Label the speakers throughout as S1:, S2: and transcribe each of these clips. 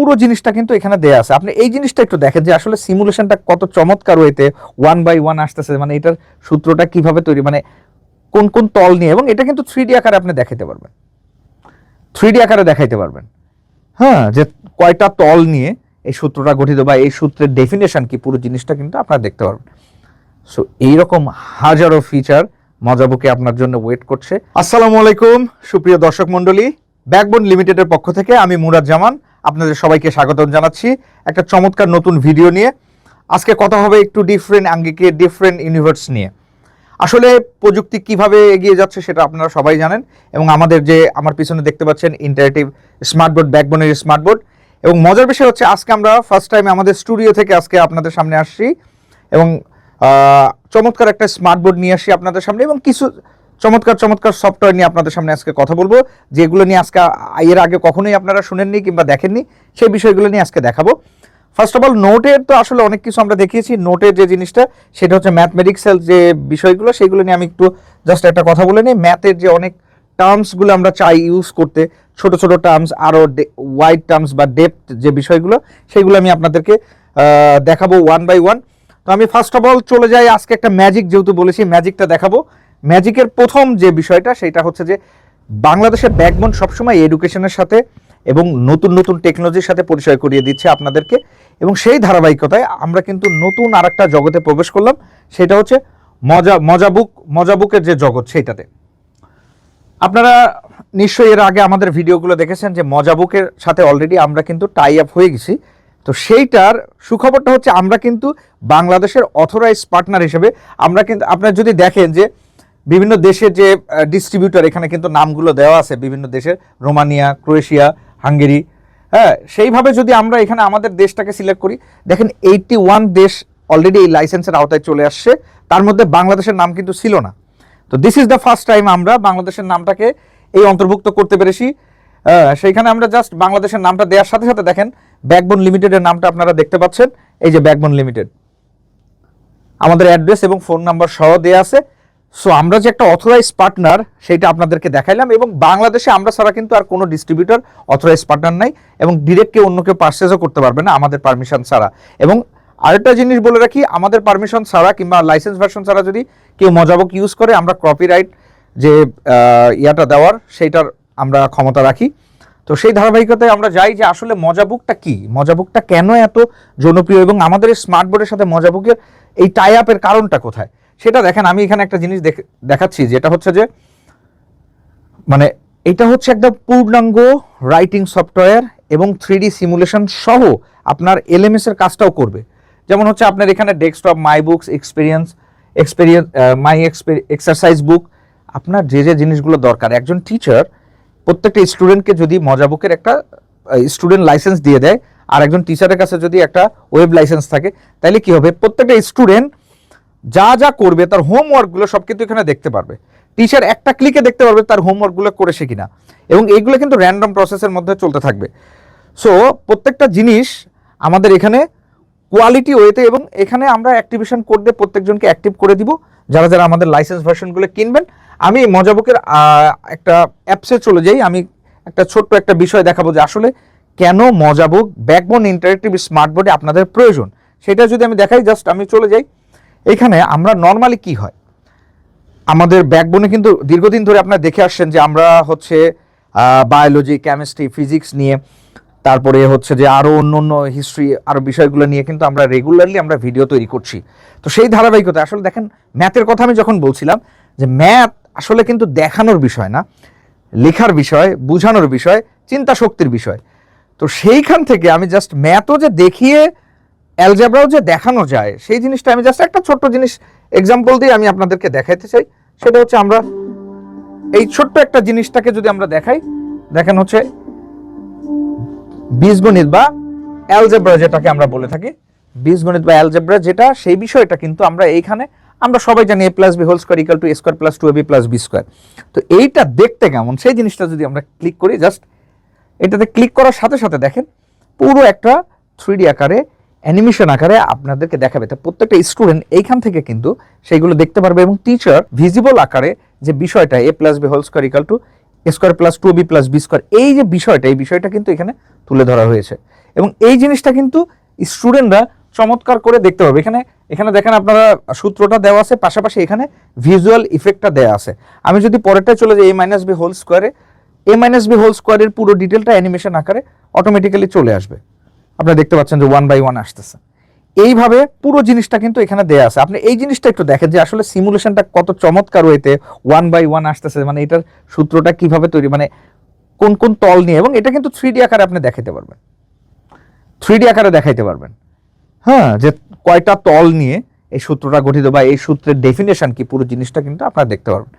S1: পুরো জিনিসটা কিন্তু এখানে দেয়া আছে। আপনি এই জিনিসটা একটু দেখেন যে আসলে সিমুলেশনটা কত চমৎকার ওয়েতে 1 by 1 আসতেছে, মানে এটার সূত্রটা কিভাবে তৈরি, মানে কোন কোন তল নিয়ে, এবং এটা কিন্তু 3D আকারে আপনি দেখাইতে পারবেন, 3D আকারে দেখাইতে পারবেন, হ্যাঁ, যে কয়টা তল নিয়ে এই সূত্রটা গঠিত বা এই সূত্রের ডেফিনেশন কি, পুরো জিনিসটা কিন্তু আপনারা দেখতে পারবেন। সো এইরকম হাজারো ফিচার মজাবুকে আপনার জন্য ওয়েট করছে। আসসালামু আলাইকুম সুপ্রিয় দর্শক মণ্ডলী, ব্যাকবোন লিমিটেডের পক্ষ থেকে আমি মুরাদ জামান আপনাদের সবাইকে স্বাগতম জানাচ্ছি একটা চমৎকার নতুন ভিডিও নিয়ে। আজকে কথা হবে একটু ডিফারেন্ট আঙ্গিকে, ডিফারেন্ট ইউনিভার্স নিয়ে। আসলে প্রযুক্তি কিভাবে এগিয়ে যাচ্ছে সেটা আপনারা সবাই জানেন, এবং আমাদের যে আমার পিছনে দেখতে পাচ্ছেন ইন্টারেক্টিভ স্মার্টবোর্ড, ব্যাকবোনের স্মার্টবোর্ড। এবং মজার বিষয় হচ্ছে আজকে আমরা ফার্স্ট টাইম আমাদের স্টুডিও থেকে আজকে আপনাদের সামনে আসছি, এবং চমৎকার একটা স্মার্টবোর্ড নিয়ে আসি আপনাদের সামনে, এবং কিছু চমৎকার চমৎকার সফটওয়্যার নিয়ে আপনাদের সামনে আজকে কথা বলবো, যেগুলো নিয়ে আজকে এর আগে কখনোই আপনারা শুনেননি কিংবা দেখেননি, সেই বিষয়গুলো নিয়ে আজকে দেখাবো। ফার্স্ট অফ অল, নোটের তো আসলে অনেক কিছু আমরা দেখিয়েছি। নোটের যে জিনিসটা সেটা হচ্ছে ম্যাথমেটিক্সের যে বিষয়গুলো, সেগুলো নিয়ে আমি একটু জাস্ট একটা কথা বলে নিই। ম্যাথের যে অনেক টার্মসগুলো আমরা চাই ইউজ করতে, ছোট ছোট টার্মস, আরও ওয়াইড টার্মস বা ডেপথ যে বিষয়গুলো, সেগুলো আমি আপনাদেরকে দেখাবো 1 by 1। তো আমি ফার্স্ট অফ অল চলে যাই আজকে একটা ম্যাজিক, যেহেতু বলেছি ম্যাজিকটা দেখাবো। ম্যাজিকের প্রথম যে বিষয়টা সেটা হচ্ছে যে বাংলাদেশের ব্যাকবোন সবসময় এডুকেশনের সাথে এবং নতুন নতুন টেকনোলজির সাথে পরিচয় করিয়ে দিচ্ছে আপনাদেরকে, এবং সেই ধারাবাহিকতায় আমরা কিন্তু নতুন আরেকটা জগতে প্রবেশ করলাম, সেটা হচ্ছে মজাবুকের যে জগৎ, সেইটাতে। আপনারা নিশ্চয়ই এর আগে আমাদের ভিডিওগুলো দেখেছেন যে মজাবুকের সাথে অলরেডি আমরা কিন্তু টাই আপ হয়ে গেছি। তো সেইটার সুখবরটা হচ্ছে আমরা কিন্তু বাংলাদেশের অথরাইজ পার্টনার হিসেবে আমরা কিন্তু, আপনারা যদি দেখেন যে বিভিন্ন দেশের যে ডিস্ট্রিবিউটর, এখানে কিন্তু নামগুলো দেওয়া আছে বিভিন্ন দেশের, রোমানিয়া, ক্রোয়েশিয়া, হাঙ্গেরি, হ্যাঁ, সেইভাবে যদি আমরা এখানে আমাদের দেশটাকে সিলেক্ট করি, দেখেন 81 দেশ অলরেডি এই লাইসেন্সের আওতায় চলে আসছে, তার মধ্যে বাংলাদেশের নাম কিন্তু ছিল না। তো this is the first time আমরা বাংলাদেশের নামটাকে এই অন্তর্ভুক্ত করতে পেরেছি। সেইখানে আমরা জাস্ট বাংলাদেশের নামটা দেওয়ার সাথে সাথে দেখেন ব্যাকবোন লিমিটেডের নামটা আপনারা দেখতে পাচ্ছেন, এই যে ব্যাকবোন লিমিটেড, আমাদের অ্যাড্রেস এবং ফোন নাম্বার সহ দেওয়া আছে। সো আমরা যে একটা অথরাইজ পার্টনার সেটা আপনাদেরকে দেখাইলাম, এবং বাংলাদেশে আমরা ছাড়া কিন্তু আর কোনো ডিস্ট্রিবিউটর অথরাইজ পার্টনার নাই, এবং ডিরেক্ট কেউ অন্য কেউ পারচেজও করতে পারবে না আমাদের পারমিশন ছাড়া। এবং আরেকটা জিনিস বলে রাখি, আমাদের পারমিশন ছাড়া কিংবা লাইসেন্স ভার্সন ছাড়া যদি কেউ মজাবুক ইউজ করে, আমরা কপিরাইট যে ইয়াটা দেওয়ার সেইটার আমরা ক্ষমতা রাখি। তো সেই ধারাবাহিকতায় আমরা যাই যে আসলে মজাবুকটা কি, মজাবুকটা কেন এত জনপ্রিয়, এবং আমাদের এই স্মার্টবোর্ডের সাথে মজাবুকের এই টাই আপের কারণটা কোথায় সেটা দেখেন। আমি এখানে একটা জিনিস দেখাচ্ছি, যেটা হচ্ছে যে মানে এটা হচ্ছে একদম পূর্ণাঙ্গ রাইটিং সফটওয়্যার এবং 3D সিমুলেশন সহ আপনার এলএমএস এর কাজটাও করবে। যেমন হচ্ছে আপনার এখানে ডেস্কটপ, মাই বুকস, এক্সপিরিয়েন্স, মাই এক্সারসাইজ বুক, আপনার যে যে জিনিসগুলো দরকার, একজন টিচার প্রত্যেকটা স্টুডেন্টকে যদি মজাবুকের একটা স্টুডেন্ট লাইসেন্স দিয়ে দেয়, আর একজন টিচারের কাছে যদি একটা ওয়েব লাইসেন্স থাকে, তাহলে কি হবে, প্রত্যেকটা স্টুডেন্ট যা যা করবে তার হোমওয়ার্কগুলো সব কিন্তু এখানে দেখতে পারবে। টিচার একটা ক্লিকে দেখতে পারবে তার হোমওয়ার্কগুলো করেছে কিনা, এবং এইগুলো কিন্তু র্যান্ডম প্রসেসের মধ্যে চলতে থাকবে। সো প্রত্যেকটা জিনিস আমাদের এখানে কোয়ালিটি ওয়েতে, এবং এখানে আমরা অ্যাক্টিভেশন কোড দিয়ে প্রত্যেকজনকে অ্যাক্টিভ করে দিব যারা যারা আমাদের লাইসেন্স ভার্সনগুলো কিনবেন। আমি মজাবুকের একটা অ্যাপসে চলে যাই, আমি একটা ছোট্ট একটা বিষয় দেখাবো যে আসলে কেন মজাবুক ব্যাকবোন ইন্টারেক্টিভ স্মার্টবোর্ডে আপনাদের প্রয়োজন, সেটা যদি আমি দেখাই। জাস্ট আমি চলে যাই এইখানে। আমরা নর্মালি কি হয়, আমাদের ব্যাকবোনে কিন্তু দীর্ঘদিন ধরে আপনারা দেখে আসছেন যে আমরা হচ্ছে বায়োলজি, কেমিস্ট্রি, ফিজিক্স নিয়ে, তারপরে হচ্ছে যে আরও অন্য অন্য হিস্ট্রি, আরও বিষয়গুলো নিয়ে কিন্তু আমরা রেগুলারলি আমরা ভিডিও তৈরি করছি। তো সেই ধারাবাহিকতা আসলে দেখেন, ম্যাথের কথা আমি যখন বলছিলাম যে ম্যাথ আসলে কিন্তু দেখানোর বিষয় না, লেখার বিষয়, বুঝানোর বিষয়, চিন্তা শক্তির বিষয়। তো সেইখান থেকে আমি জাস্ট ম্যাথও যে দেখিয়ে অ্যালজেব্রাও যে দেখানো যায়, সেই জিনিসটা আমি জাস্ট একটা ছোট্ট জিনিস এক্সাম্পল দিয়ে আমি আপনাদেরকে দেখাইতে চাই। সেটা হচ্ছে আমরা এই ছোট্ট একটা জিনিসটাকে যদি আমরা দেখাই, দেখেন হচ্ছে বীজগণিত বা অ্যালজেব্রা, যেটাকে আমরা বলে থাকি বীজগণিত বা অ্যালজেব্রা, যেটা সেই বিষয়টা কিন্তু আমরা এইখানে আমরা সবাই জানি a+b² = a² + 2ab+b²। তো এইটা দেখতে কেমন সেই জিনিসটা যদি আমরা ক্লিক করি, জাস্ট এটাতে ক্লিক করার সাথে সাথে দেখেন পুরো একটা 3D আকারে, অ্যানিমেশন আকারে আপনাদেরকে দেখাবে। তো প্রত্যেকটা স্টুডেন্ট এইখান থেকে কিন্তু সেইগুলো দেখতে পারবে, এবং টিচার ভিজিবল আকারে যে বিষয়টা a+b² = a² + 2ab+b², এই যে বিষয়টা, এই বিষয়টা কিন্তু এখানে তুলে ধরা হয়েছে। এবং এই জিনিসটা কিন্তু স্টুডেন্টরা চমৎকার করে দেখতে পাবে। এখানে এখানে দেখেন আপনারা সূত্রটা দেওয়া আছে, পাশাপাশি এখানে ভিজুয়াল ইফেক্টটা দেওয়া আছে। আমি যদি পরেরটায় চলে যাই a মাইনাস বি হোল স্কোয়ারে, a মাইনাস বি হোল স্কোয়ারের পুরো ডিটেলটা অ্যানিমেশন আকারে অটোমেটিক্যালি চলে আসবে। আপনারা দেখতে পাচ্ছেন যে 1/1 আসতেছে। এইভাবে পুরো জিনিসটা কিন্তু এখানে দেয়া আছে। আপনি এই জিনিসটা একটু দেখেন যে আসলে সিমুলেশনটা কত চমৎকার ওয়েতে 1/1 আসতেছে, মানে এটার সূত্রটা কিভাবে তৈরি, মানে কোন কোন তল নিয়ে, এবং এটা কিন্তু 3D আকারে আপনি দেখাইতে পারবেন, 3D আকারে দেখাইতে পারবেন। হ্যাঁ, যে কয়টা তল নিয়ে এই সূত্রটা গঠিত বা এই সূত্রের ডেফিনেশন কি, পুরো জিনিসটা কিন্তু আপনারা দেখতে পারবেন।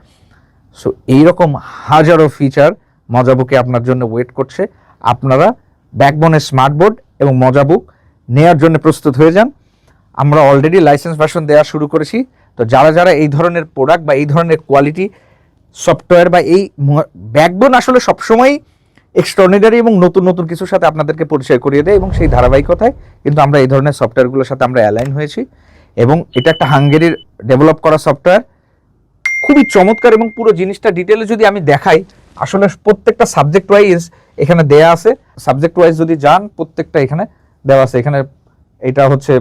S1: সো এইরকম হাজারো ফিচার মজাবুকে আপনার জন্য ওয়েট করছে। আপনারা ব্যাকবোনের স্মার্ট বোর্ড এবং মজাবুক নেয়ার জন্য প্রস্তুত হয়ে যান। আমরা অলরেডি লাইসেন্স ভার্সন দেওয়া শুরু করেছি। তো যারা যারা এই ধরনের প্রোডাক্ট বা এই ধরনের কোয়ালিটি সফটওয়্যার বা এই ব্যাকবোন আসলে সবসময়ই এক্সট্রাঅর্ডিনারি এবং নতুন নতুন কিছুর সাথে আপনাদেরকে পরিচয় করিয়ে দেয়, এবং সেই ধারাবাহিকতায় কিন্তু আমরা এই ধরনের সফটওয়্যারগুলোর সাথে আমরা অ্যালাইন হয়েছি। এবং এটা একটা হাঙ্গেরির ডেভেলপ করা সফটওয়্যার, খুবই চমৎকার। এবং পুরো জিনিসটা ডিটেলে যদি আমি দেখাই, আসলে প্রত্যেকটা সাবজেক্ট ওয়াইজ এখানে দেয়া আছে। সাবজেক্ট ওয়াইজ যদি যান, প্রত্যেকটা এখানে দেওয়া আছে। এখানে এটা হচ্ছে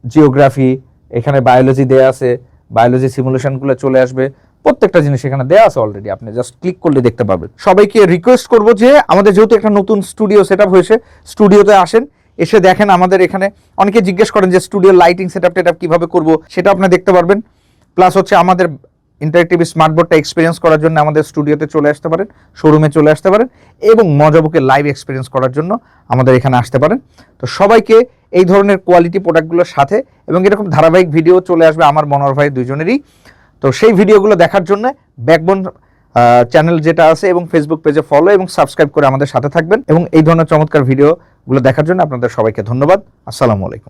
S1: জিওগ্রাফি, এখানে বায়োলজি দেয়া আছে, বায়োলজি সিমুলেশনগুলো চলে আসবে। প্রত্যেকটা জিনিস এখানে দেওয়া আছে অলরেডি, আপনি জাস্ট ক্লিক করলে দেখতে পাবেন। সবাইকে রিকোয়েস্ট করবো যে আমাদের যেহেতু একটা নতুন স্টুডিও সেট আপ হয়েছে, স্টুডিওতে আসেন, এসে দেখেন আমাদের এখানে। অনেকে জিজ্ঞেস করেন যে স্টুডিও লাইটিং সেট আপ কীভাবে করবো, সেটা আপনি দেখতে পারবেন। প্লাস হচ্ছে আমাদের ইন্টারেক্টিভ স্মার্ট বোর্ডটা এক্সপিরিয়েন্স করার জন্য আমাদের স্টুডিওতে চলে আসতে পারেন, শোরুমে চলে আসতে পারেন, এবং মজাবুকে লাইভ এক্সপিরিয়েন্স করার জন্য আমাদের এখানে আসতে পারেন। তো সবাইকে এই ধরনের কোয়ালিটি প্রোডাক্টগুলোর সাথে, এবং এরকম ধারাবাহিক ভিডিও চলে আসবে আমার মনোহর ভাই দুইজনেরই। তো সেই ভিডিওগুলো দেখার জন্য ব্যাকবোন চ্যানেল যেটা আছে এবং ফেসবুক পেজে ফলো এবং সাবস্ক্রাইব করে আমাদের সাথে থাকবেন। এবং এই ধরনের চমৎকার ভিডিওগুলো দেখার জন্য আপনাদের সবাইকে ধন্যবাদ। আসসালামু আলাইকুম।